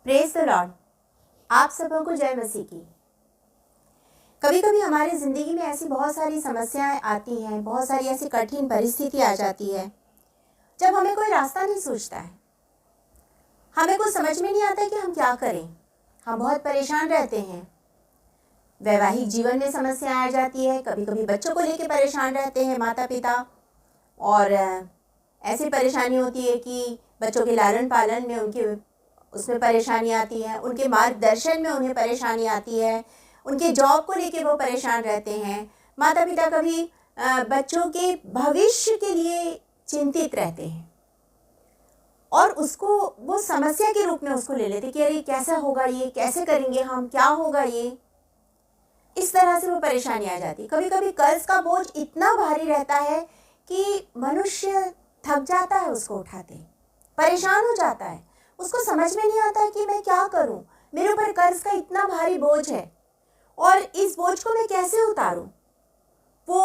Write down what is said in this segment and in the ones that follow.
Praise the Lord. आप सबों को जय मसीह की। कभी कभी हमारी ज़िंदगी में ऐसी बहुत सारी समस्याएं आती हैं, बहुत सारी ऐसी कठिन परिस्थिति आ जाती है जब हमें कोई रास्ता नहीं सूझता है, हमें कुछ समझ में नहीं आता है कि हम क्या करें। हम बहुत परेशान रहते हैं। वैवाहिक जीवन में समस्या आ जाती है, कभी कभी बच्चों को लेकर परेशान रहते हैं माता पिता, और ऐसी परेशानी होती है कि बच्चों के लालन पालन में उसमें परेशानी आती है, उनके मार्गदर्शन में उन्हें परेशानी आती है, उनके जॉब को लेके वो परेशान रहते हैं। माता पिता कभी बच्चों के भविष्य के लिए चिंतित रहते हैं और उसको वो समस्या के रूप में उसको ले लेते कि अरे कैसा होगा ये, कैसे करेंगे हम, क्या होगा ये। इस तरह से वो परेशानी आ जाती है। कभी कभी कर्ज का बोझ इतना भारी रहता है कि मनुष्य थक जाता है उसको उठाते, परेशान हो जाता है। उसको समझ में नहीं आता है कि मैं क्या करूं, मेरे ऊपर कर्ज का इतना भारी बोझ है और इस बोझ को मैं कैसे उतारूं। वो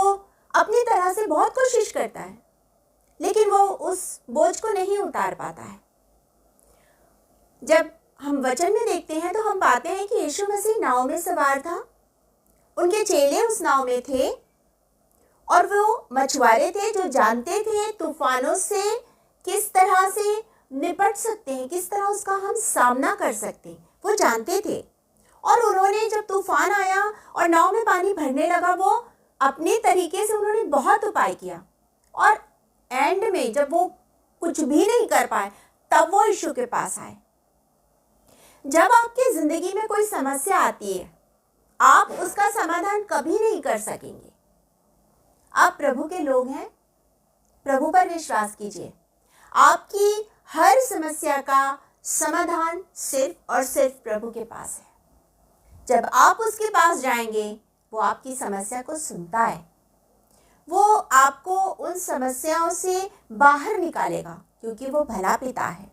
अपनी तरह से बहुत कोशिश करता है लेकिन वो उस बोझ को नहीं उतार पाता है। जब हम वचन में देखते हैं तो हम पाते हैं कि यीशु मसीह नाव में सवार था, उनके चेले उस नाव में थे और वो मछुआरे थे जो जानते थे तूफानों से किस तरह से निपट सकते हैं, किस तरह उसका हम सामना कर सकते हैं, वो जानते थे। और उन्होंने जब तूफान आया और नाव में पानी भरने लगा, वो अपने तरीके से उन्होंने बहुत उपाय किया और एंड में जब वो कुछ भी नहीं कर पाए तब वो यीशु के पास आए। जब आपकी जिंदगी में कोई समस्या आती है, आप उसका समाधान कभी नहीं कर सकेंगे। आप प्रभु के लोग हैं, प्रभु पर विश्वास कीजिए। आपकी हर समस्या का समाधान सिर्फ और सिर्फ प्रभु के पास है। जब आप उसके पास जाएंगे, वो आपकी समस्या को सुनता है, वो आपको उन समस्याओं से बाहर निकालेगा क्योंकि वो भला पिता है।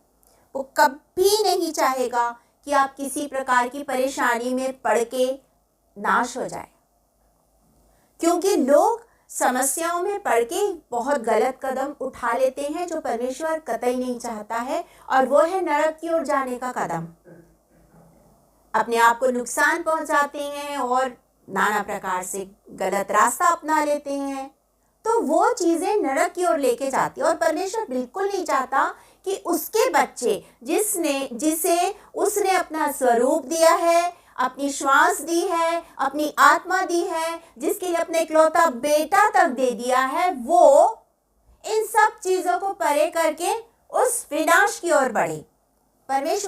वो कभी नहीं चाहेगा कि आप किसी प्रकार की परेशानी में पड़ के नाश हो जाए, क्योंकि लोग समस्याओं में पड़ के बहुत गलत कदम उठा लेते हैं जो परमेश्वर कतई नहीं चाहता है, और वो है नरक की ओर जाने का कदम। अपने आप को नुकसान पहुंचाते हैं और नाना प्रकार से गलत रास्ता अपना लेते हैं, तो वो चीजें नरक की ओर लेके जाती है। और परमेश्वर बिल्कुल नहीं चाहता कि उसके बच्चे जिसे उसने अपना स्वरूप दिया है, अपनी श्वास दी है, अपनी आत्मा दी है, जिसके लिए अपने इकलौता बेटा तक दे दिया है, वो इन सब चीजों को परे करके उस विनाश की ओर बढ़े। परमेश्वर